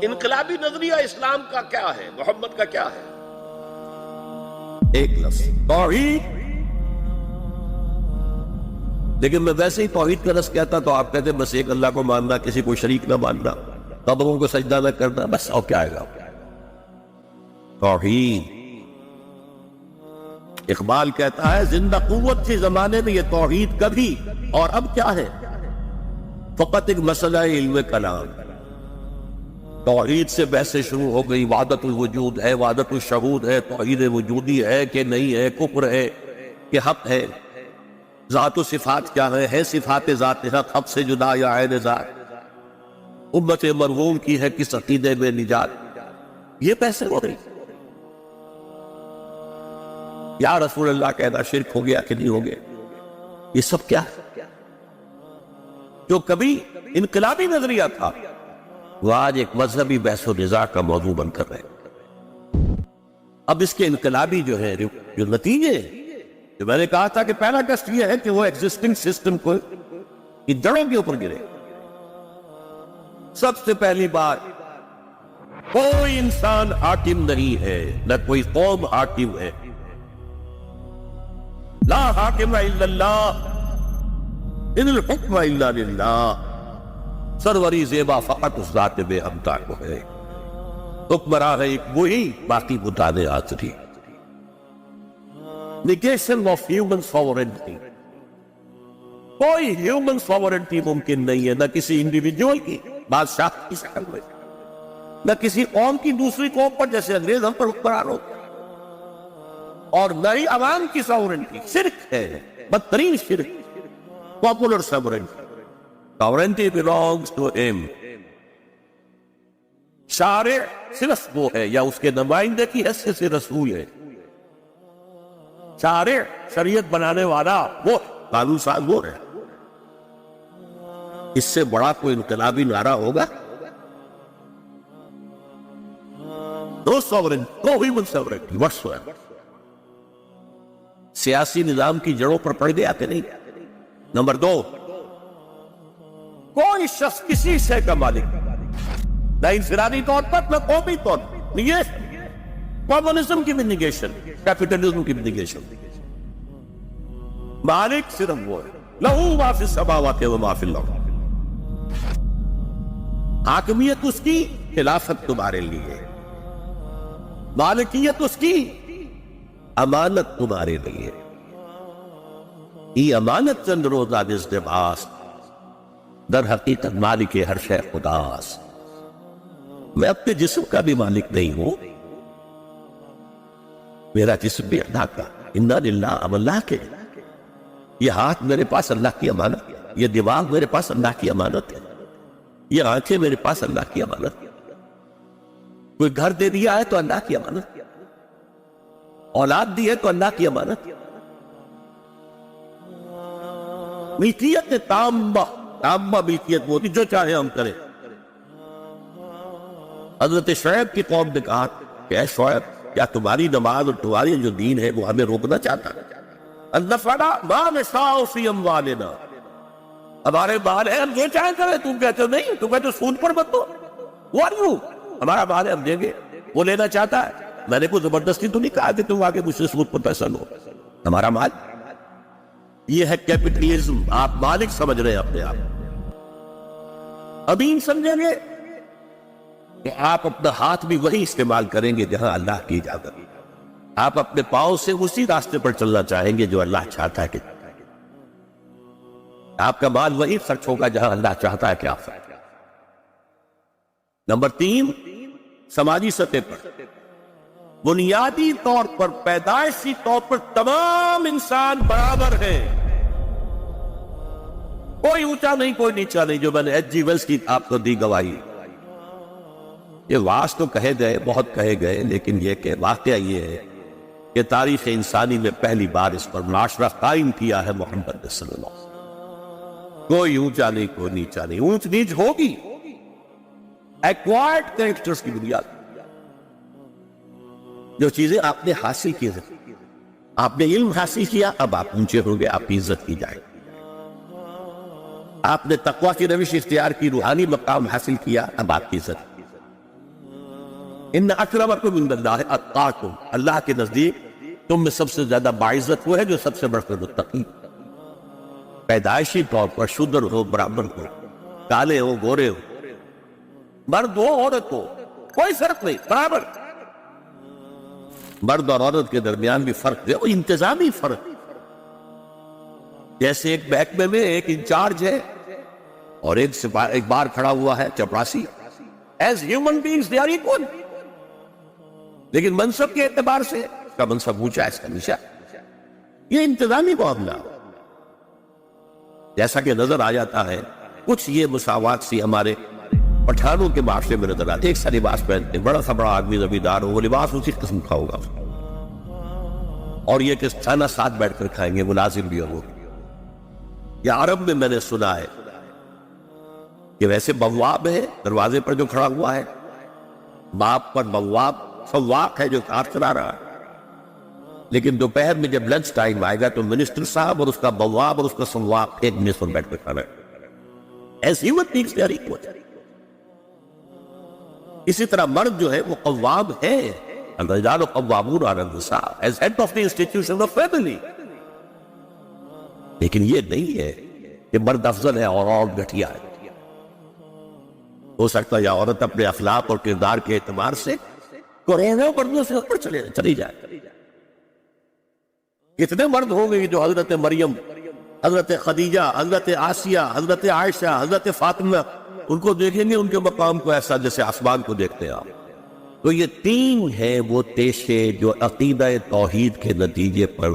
انقلابی نظریہ اسلام کا کیا ہے، محمد کا کیا ہے؟ ایک لفظ توحید. لیکن میں ویسے ہی توحید کا لفظ کہتا تو آپ کہتے بس ایک اللہ کو ماننا، کسی کو شریک نہ ماننا، قبروں کو سجدہ نہ کرنا، بس اور کیا آئے گا؟ توحید. اقبال کہتا ہے زندہ قوت کے زمانے میں یہ توحید کبھی اور اب کیا ہے؟ فقط ایک مسئلہ علم کلام. توحید سے بحثیں شروع ہو گئی، وحدت الوجود ہے، وحدت الشہود ہے، توحید وجودی ہے کہ نہیں ہے، کفر ہے کہ حق ہے، ذات و صفات کیا ہے صفات ذات حق، حق سے جدا یا عین ذات، امت مرحوم کی ہے کس عقیدے میں نجات. یہ بحثیں ہو رہی. یا رسول اللہ کہنا شرک ہو گیا کہ نہیں ہو گیا؟ یہ سب کیا ہے؟ جو کبھی انقلابی نظریہ تھا وہ آج ایک مذہبی بحث و نزاع کا موضوع بن کر رہے. اب اس کے انقلابی جو ہے جو نتیجے جو میں نے کہا تھا کہ پہلا ٹیسٹ یہ ہے کہ وہ ایگزسٹنگ سسٹم کو کی جڑوں کے اوپر گرے. سب سے پہلی بات، کوئی انسان حاکم نہیں ہے، نہ کوئی قوم حاکم ہے. لا حاکم الا اللہ ان الحکم الا للہ. سروری زیبا فقط اس ذات بے ہمتا کو ہے، حکمراں ہے ایک وہی، باقی بتانے آخری. نیگیشن آف ہیومن ساورنٹی، کوئی ہیومن ساورنٹی ممکن نہیں ہے، نہ کسی انڈیویجول کی بادشاہ کی شکل میں، نہ کسی قوم کی دوسری قوم پر جیسے انگریز ہم پر حکمران ہوتے، اور نہ ہی عوام کی ساورنٹی. شرک ہے، بدترین شرک. Popular sovereignty, sovereignty belongs to him. شارع صرف وہ ہے یا اس کے نمائندے کی حیثیت سے رسول ہے. شارع شریعت بنانے والا وہ قانون ساز وہ ہے. اس سے بڑا کوئی انقلابی نعرہ ہوگا؟ No sovereignty, no human sovereignty whatsoever. سیاسی نظام کی جڑوں پر پڑ گیا کہ نہیں؟ نمبر 2، کوئی شخص کسی شے کا مالک نہ انفرادی طور پر نہ قومی طور پر. نگیشن، کمیونزم کی بھی نگیشن، کیپٹلزم کی بھی نگیشن. مالک صرف وہ ہے، لہو ما فی السماوات و ما فی الارض. حاکمیت اس کی، خلافت تمہارے لیے. مالکیت اس کی، امانت تمہارے لیے. یہ امانت چند روزہ ازدواس، در حقیقت مالک ہر شے خداس. میں اپنے جسم کا بھی مالک نہیں ہوں، میرا جسم بھی اللہ کا. انا للہ اب اللہ کے. یہ ہاتھ میرے پاس اللہ کی امانت، یہ دماغ میرے پاس اللہ کی امانت ہے، یہ آنکھیں میرے پاس اللہ کی امانت ہے. کوئی گھر دے دیا ہے تو اللہ کی امانت، اولاد دی ہے تو اللہ کی امانت. ملکیت تامہ، تامہ ملکیت وہ جو چاہے ہم کریں. حضرت شعیب کی قوم نے کہا کہ اے شعیب، کیا تمہاری نماز اور تمہاری جو دین ہے وہ ہمیں روکنا چاہتا ہے؟ اَنَّفَنَا مَا نَشَاءُ فِي أَمْوَالِنَا، ہمارے مال ہے ہم جو چاہے کریں. تم کہتے ہو نہیں، تم کہتے ہو سود پر مت دو. Who are you؟ ہمارا مال ہے ہم دیں گے. وہ لینا چاہتا ہے، میں نے کوئی زبردستی تو نہیں کہا کہ تم آگے مجھ سے سود پر پیسہ لو. ہمارا مال. یہ ہے کیپٹلزم. آپ مالک سمجھ رہے ہیں اپنے آپ. امین سمجھیں گے کہ آپ اپنا ہاتھ بھی وہی استعمال کریں گے جہاں اللہ کی اجازت. آپ اپنے پاؤں سے اسی راستے پر چلنا چاہیں گے جو اللہ چاہتا ہے کہ آپ کا مال وہی خرچ ہوگا جہاں اللہ چاہتا ہے کہ آپ خرچ. نمبر 3، سماجی سطح پر بنیادی طور پر، پیدائشی طور پر تمام انسان برابر ہیں. کوئی اونچا نہیں، کوئی نیچا نہیں. جو میں نے ایچ جی ویلز کی آپ کو دی گواہی، یہ واعظ تو کہے گئے، بہت کہے گئے، لیکن یہ کہ واقعہ یہ ہے کہ تاریخ انسانی میں پہلی بار اس پر معاشرہ قائم کیا ہے محمد صلی اللہ علیہ وسلم. کوئی اونچا نہیں، کوئی نیچا نہیں. اونچ نیچ ہوگی ایکوائرڈ کریکٹرز کی بنیاد. جو چیزیں آپ نے حاصل کی ہیں، آپ نے علم حاصل کیا، اب آپ اونچے ہو گئے، آپ کی عزت کی جائے. آپ نے تقویٰ کی روش اختیار کی، روحانی مقام حاصل کیا، اب آپ کی عزت. ان اکرمکم عند اللہ اتقاکم، اللہ کے نزدیک تم میں سب سے زیادہ باعزت وہ ہے جو سب سے بڑھ کر متقی، پیدائشی طور پر شودر ہو، برابر ہو، کالے ہو، گورے ہو، مرد ہو، عورت ہو، کوئی فرق نہیں، برابر۔ مرد اور عورت کے درمیان بھی فرق ہے، وہ انتظامی فرق، جیسے ایک محکمے میں ایک انچارج ہے اور ایک بار کھڑا ہوا ہے چپراسی، as human beings they are equal, لیکن منصب کے اعتبار سے اس کا منصب اونچا ہے، اس کا نیچا، یہ انتظامی معاملہ جیسا کہ نظر آ جاتا ہے۔ کچھ یہ مساوات سی ہمارے پٹھانوں کے معاشرے میں نظر آتے، ایک سا لباس پہنتے، بڑا سا بڑا آدمی زمیندار ہو، وہ لباس اسی قسم کا ہوگا، اور یہ کہ کھانا ساتھ بیٹھ کر کھائیں گے، ملازم بھی ہوں۔ یا عرب میں نے سنا ہے کہ ویسے بواب ہے، دروازے پر جو کھڑا ہوا ہے، باپ پر بواب، سواق ہے جو کار چلا رہا ہے، لیکن دوپہر میں جب لنچ ٹائم آئے گا تو منسٹر صاحب اور اس کا بواب اور اس کا سواق ایک میز پر بیٹھ کر کھانا ہے، as human beings they are equal. اسی طرح مرد جو ہے وہ قوام ہے، الرجال قوامون علی النساء، as head of the institution of family, لیکن یہ نہیں ہے کہ مرد افضل ہے اور عورت گھٹیا ہے۔ ہو سکتا ہے یا عورت اپنے اخلاق اور کردار کے اعتبار سے کوریزوں مردوں سے اوپر چلی جائے۔ کتنے مرد ہوں گے جو حضرت مریم، حضرت خدیجہ، حضرت آسیہ، حضرت عائشہ، حضرت فاطمہ، ان کو دیکھیں گے ان کے مقام کو ایسا جیسے آسمان کو دیکھتے ہیں آپ۔ تو یہ تین ہیں وہ تیشے جو عقیدہ توحید کے نتیجے پر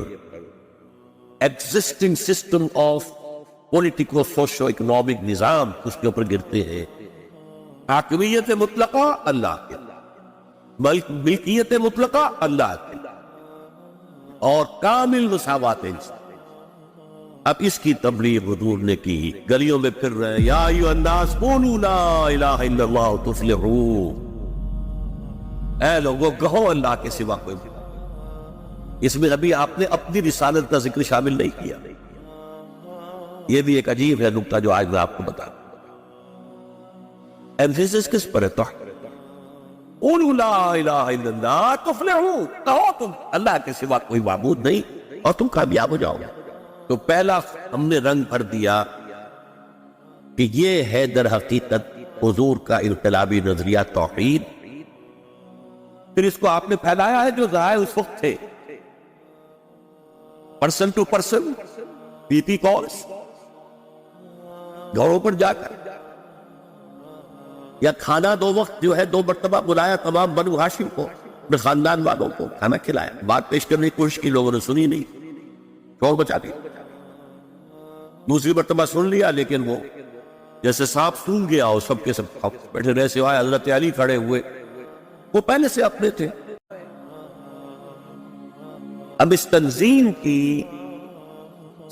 existing system of politico socio economic نظام اس کے اوپر گرتے ہیں۔ حاکمیت مطلقہ اللہ کے، ملکیت مطلقہ اللہ کے، اور کامل مساوات انسان۔ اب اس کی تبلیغ حضور نے کی، گلیوں میں پھر رہے، یا ایھا الناس قولوا لا الہ الا اللہ تفلحوا، اے لوگوں کہو اللہ کے سوا کوئی۔ اس میں ابھی آپ نے اپنی رسالت کا ذکر شامل نہیں کیا، یہ بھی ایک عجیب ہے نکتہ جو آج میں آپ کو بتا۔ ایمفیسس کس پر ہے؟ قولوا لا الہ الا اللہ تفلحوا، کہو تم اللہ کے سوا کوئی معبود نہیں اور تم کامیاب ہو جاؤ گے۔ تو پہلا ہم نے رنگ بھر دیا کہ یہ ہے در حقیقت حضور کا انقلابی نظریہ توحید۔ پھر اس کو آپ نے پھیلایا ہے جو ذرائع اس وقت تھے، person to person, P P calls, گھروں پر جا کر، یا کھانا 2 وقت جو ہے 2 مرتبہ بلایا تمام بنو ہاشم کو، اپنے خاندان والوں کو کھانا کھلایا، بات پیش کرنے کی کوشش کی، لوگوں نے سنی نہیں، شور بچا دی۔ دوسری مرتبہ سن لیا لیکن وہ جیسے سانپ سون گیا اور سب کے سب بیٹھے رہے، سوائے حضرت علی کھڑے ہوئے، وہ پہلے سے اپنے تھے۔ اب اس تنظیم کی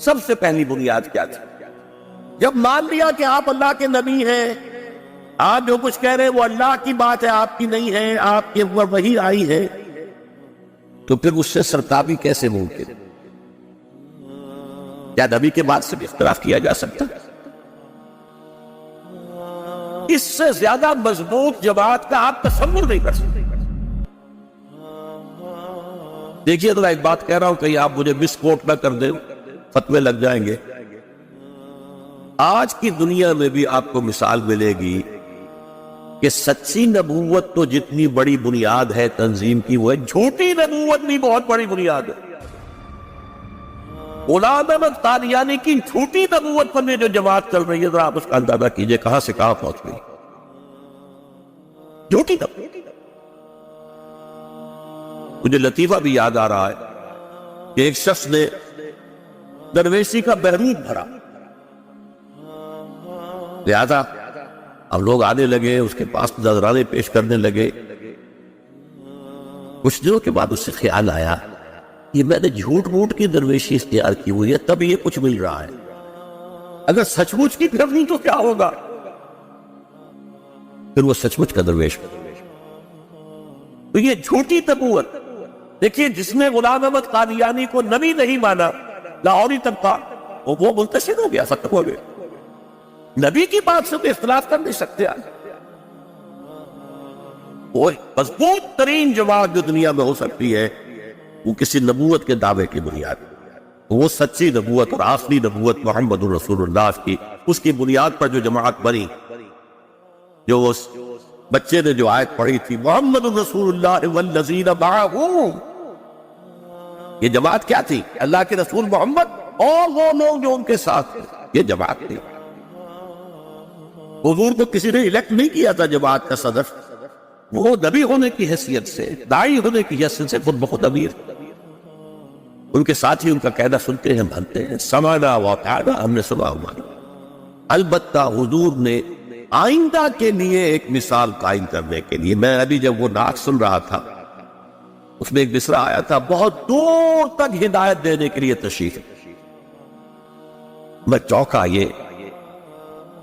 سب سے پہلی بنیاد کیا تھی؟ جب مان لیا کہ آپ اللہ کے نبی ہیں، آپ جو کچھ کہہ رہے ہیں وہ اللہ کی بات ہے، آپ کی نہیں ہے، آپ کے اوپر وحی آئی ہے، تو پھر اس سے سرتابی کیسے ممکن؟ کیا نبی کے بعد سے بھی اختلاف کیا جا سکتا؟ اس سے زیادہ مضبوط جماعت کا آپ تصور نہیں کر سکتے۔ دیکھیے تو میں ایک بات کہہ رہا ہوں، کہیں آپ مجھے مس کوٹ نہ کر دیں، فتوے لگ جائیں گے۔ آج کی دنیا میں بھی آپ کو مثال ملے گی کہ سچی نبوت تو جتنی بڑی بنیاد ہے تنظیم کی، وہ ہے جھوٹی نبوت بھی بہت بڑی بنیاد ہے۔ غلام احمد قادیانی کی جھوٹی نبوت پر جو جماعت چل رہی ہے، ذرا آپ اس کا اندازہ کیجئے کہاں سے کہاں پہنچ گئی۔ جھوٹی نبوت۔ مجھے لطیفہ بھی یاد آ رہا ہے کہ ایک شخص نے درویشی کا بہرود بھرا، لہذا اب لوگ آنے لگے، اس کے پاس نذرانے پیش کرنے لگے۔ کچھ دنوں کے بعد اس سے خیال آیا، یہ میں نے جھوٹ موٹ کی درویشی اختیار کی ہوئی ہے، تب یہ کچھ مل رہا ہے، اگر سچ مچ کی کرنی تو کیا ہوگا؟ پھر وہ سچ مچ کا درویش۔ تو یہ جھوٹی نبوت، دیکھیے جس نے غلام احمد قادیانی کو نبی نہیں مانا، لاہوری طبقہ، وہ منتشر ہو گیا، ختم ہو گیا۔ نبی کی بات سے تو اختلاف کر نہیں سکتے آج۔ وہ مضبوط ترین جماعت جو دنیا میں ہو سکتی ہے وہ کسی نبوت کے دعوے کی بنیاد ہے. وہ سچی نبوت اور آخری نبوت محمد رسول اللہ کی، اس کی بنیاد پر جو جماعت بنی، جو اس بچے نے جو آیت پڑھی تھی محمد رسول اللہ والذین معہ، یہ جماعت کیا تھی؟ اللہ کے رسول محمد اور وہ لوگ جو ان کے ساتھ تھے، یہ جماعت تھی. حضور کو کسی نے الیکٹ نہیں کیا تھا جماعت کا صدر، وہ نبی ہونے کی حیثیت سے، داعی ہونے کی حیثیت سے خود بخود امیر. ان کے ساتھ ہی ان کا کہنا سنتے ہیں، مانتے ہیں، سمعنا واطعنا، ہم نے سنا ہوا. البتہ حضور نے آئندہ کے لیے ایک مثال قائم کرنے کے لیے، میں ابھی جب وہ نعت سن رہا تھا اس میں ایک مصرع آیا تھا، بہت دور تک ہدایت دینے کے لیے تشریف. میں چونکا، یہ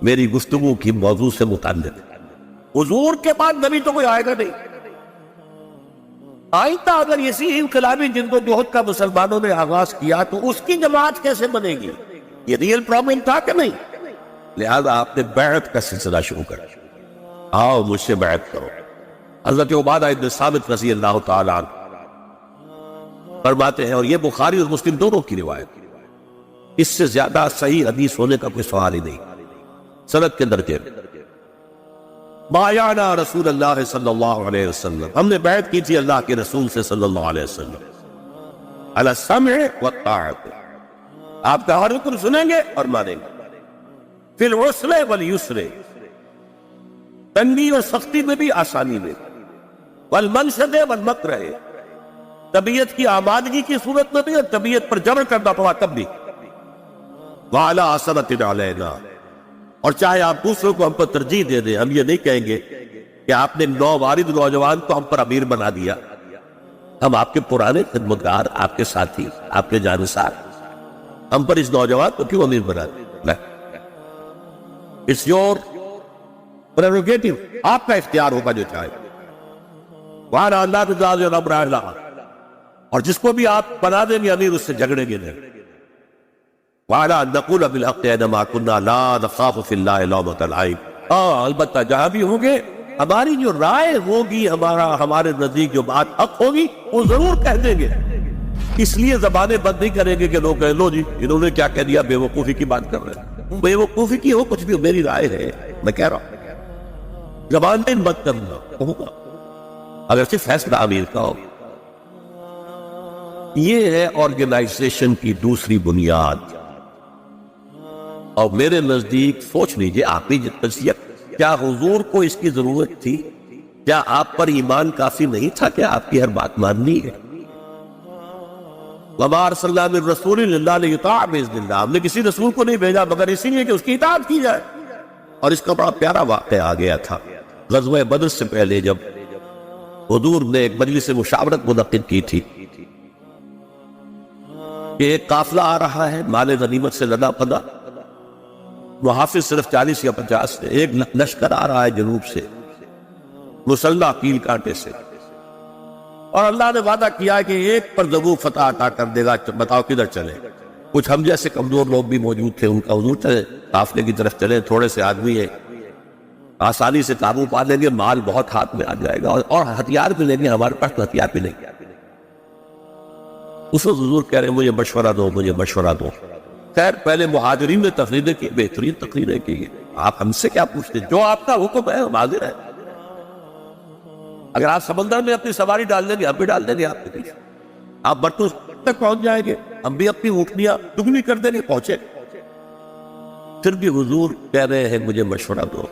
میری گفتگو کی موضوع سے متعلق ہے. حضور کے بعد نبی تو کوئی آئے گا نہیں. آئندہ اگر اسی انقلابی جدوجہد کا مسلمانوں نے آغاز کیا تو اس کی جماعت کیسے بنے گی؟ یہ ریئل پرابلم تھا کہ نہیں؟ لہذا آپ نے بیعت کا سلسلہ شروع کر، آؤ مجھ سے بیعت کرو. حضرت عبادہ ابن ثابت رضی اللہ تعالیٰ عنہ فرماتے ہیں، اور یہ بخاری اور مسلم دونوں کی روایت، اس سے زیادہ صحیح حدیث ہونے کا کوئی سوال ہی نہیں. سند کے درجے میں بایعنا رسول اللہ صلی اللہ علیہ وسلم، ہم نے بیعت کی تھی اللہ کے رسول سے صلی اللہ علیہ وسلم، علی السمع والطاعۃ، آپ کا ہر حکم سنیں گے اور مانیں گے، فی العسر والیسر، تنگی اور سختی میں بھی، آسانی میں، والمنشد والمکرہ، طبیعت کی آمادگی کی صورت میں بھی اور طبیعت پر جبر کرنا پڑا تب بھی، وعلی عصرۃ علینا، اور چاہے آپ دوسروں کو ہم پر ترجیح دے دیں، ہم یہ نہیں کہیں گے کہ آپ نے نووارد نوجوان کو ہم پر امیر بنا دیا. ہم آپ کے پرانے خدمتگار، آپ کے ساتھی، آپ کے جانثار، ہم پر اس نوجوان کو کیوں امیر بنا دیا؟ اٹس یور پریروگیٹو، آپ کا اختیار ہوگا جو چاہے. وَعَلَىٰ اللَّهِ تُجَازِرُ أَمْرَ أَهْلَهَا، اور جس کو بھی آپ بنا دیں گے امیر، اس سے جھگڑیں گے نہیں. وَعَلَىٰ أَن نَّقُولَ بِالْحَقِّ أَيْنَمَا كُنَّا لَا نَخَافُ فِي اللَّهِ لَوْمَةَ لَائِمٍ، البتہ جہاں بھی ہوں گے ہماری جو رائے ہوگی، ہمارے نزدیک جو بات حق ہوگی وہ ضرور کہہ دیں گے. اس لیے زبانیں بند نہیں کریں گے کہ لوگ کہیں لو جی انہوں نے کیا کہہ دیا، بے وقوفی کی بات کر رہے ہیں. بے وقوفی کی ہو کچھ بھی، میری رائے ہے، میں کہہ رہا ہوں، زبانیں بند کرنا ہوگا اگر صرف فیصلہ امیر کا ہو. یہ ہے آرگنائزیشن کی دوسری بنیاد. اور میرے نزدیک سوچ لیجئے آپ بھی جتنسیت، کیا حضور کو اس کی ضرورت تھی؟ کیا آپ پر ایمان کافی نہیں تھا کہ آپ کی ہر بات ماننی ہے؟ وَمَا أَرْسَلْنَا مِن رَّسُولٍ إِلَّا لِيُطَاعَ بِإِذْنِ اللَّهِ، ہم نے کسی رسول کو نہیں بھیجا مگر اسی لیے کہ اس کی اطاعت کی جائے. اور اس کا بڑا پیارا واقعہ آ گیا تھا غزوہ بدر سے پہلے، جب حضور نے ایک مجلس مشاورت منعقد کی تھی کہ ایک قافلہ آ رہا ہے مال غنیمت سے لدا پدا، محافظ صرف 40 یا 50 تھے، ایک لشکر آ رہا ہے جنوب سے مسلح کیل کانٹے سے، اور اللہ نے وعدہ کیا کہ ایک پر ضرور فتح عطا کر دے گا، بتاؤ کدھر چلے؟ کچھ ہم جیسے کمزور لوگ بھی موجود تھے، ان کا حضور چلے قافلے کی طرف چلے، تھوڑے سے آدمی ہیں، آسانی سے قابو پا لیں گے، مال بہت ہاتھ میں آ جائے گا، اور ہتھیار بھی لیں گے، ہمارے پاس تو ہتھیار بھی نہیں. اس وقت حضور کہہ رہے ہیں مجھے مشورہ دو، مجھے مشورہ دو. خیر پہلے مہاجرین نے تقریریں کی، بہترین تقریریں کی. آپ ہم سے کیا پوچھتے؟ جو آپ کا حکم ہے ہم حاضر ہیں. اگر آپ سمندر میں اپنی سواری ڈال دیں گے ہم بھی ڈال دیں گے آپ کے پیچھے، آپ برتوں تک پہنچ جائیں گے، ہم بھی اپنی اونٹنیاں دگنی کر دیں گے، پہنچے. پھر بھی حضور کہہ رہے ہیں مجھے مشورہ دو.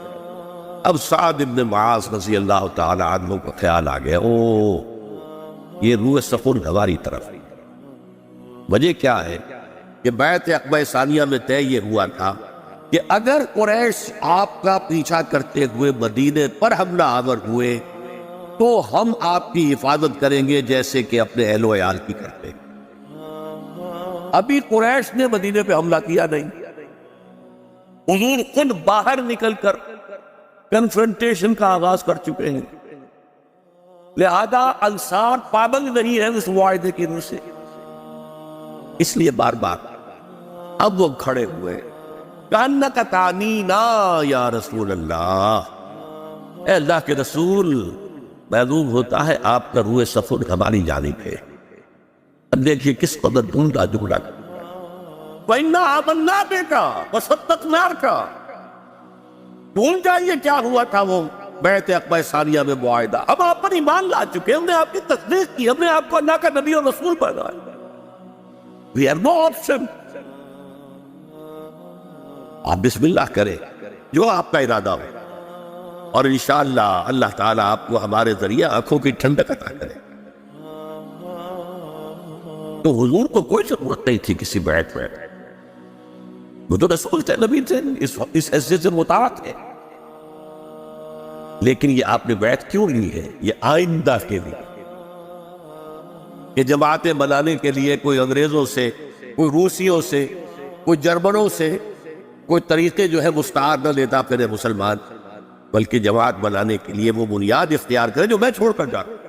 اب سعد بن معاذ رضی اللہ تعالی عنہ کو خیال آ گیا، یہ روح سفر ہماری طرف. وجہ کیا ہے کہ بیعت عقبہ ثانیہ میں طے یہ ہوا تھا کہ اگر قریش آپ کا پیچھا کرتے ہوئے مدینے پر حملہ آور ہوئے تو ہم آپ کی حفاظت کریں گے جیسے کہ اپنے اہل و عیال کی کرتے. ابھی قریش نے مدینے پہ حملہ کیا نہیں، حضور خود باہر نکل کر کنفرنٹیشن کا آغاز کر چکے ہیں، لہذا انصار پابند نہیں ہے اس معاہدے کی روح سے. اس لیے بار بار اب وہ کھڑے ہوئے، کَأَنَّكَ تَعْنِينَا یا رسول اللہ، اے اللہ کے رسول معلوم ہوتا ہے آپ کا روح سفر ہماری جانب ہے. اب دیکھیے کس قدر ڈھونڈا جملہ. وَإِنَّا آمَنَّا بِكَ وَصَدَّقْنَاكَ. بھول جائیے کیا ہوا تھا وہ بیعت عقبہ ثانیہ میں معاہدہ. ہم آپ پر ایمان لا چکے، ہم نے آپ کی تصدیق کی، ہم نے آپ کو اللہ کا نبی اور رسول بنایا. We have no option. آپ بسم اللہ کریں جو آپ کا ارادہ ہو، اور انشاءاللہ اللہ تعالیٰ آپ کو ہمارے ذریعے آنکھوں کی ٹھنڈک عطا کرے. تو حضور کو کوئی ضرورت نہیں تھی کسی بیعت میں، وہ تو رسول تھے، نبی تھے، اس حیثیت سے مطاعت ہے. لیکن یہ آپ نے بیعت کیوں لی ہے؟ یہ آئندہ کے لیے، کہ جماعتیں بنانے کے لیے کوئی انگریزوں سے، کوئی روسیوں سے، کوئی جرمنوں سے کوئی طریقے جو ہے مستعار نہ لیتا پھرے مسلمان، بلکہ جماعت بنانے کے لیے وہ بنیاد اختیار کرے جو میں چھوڑ کر جاؤں.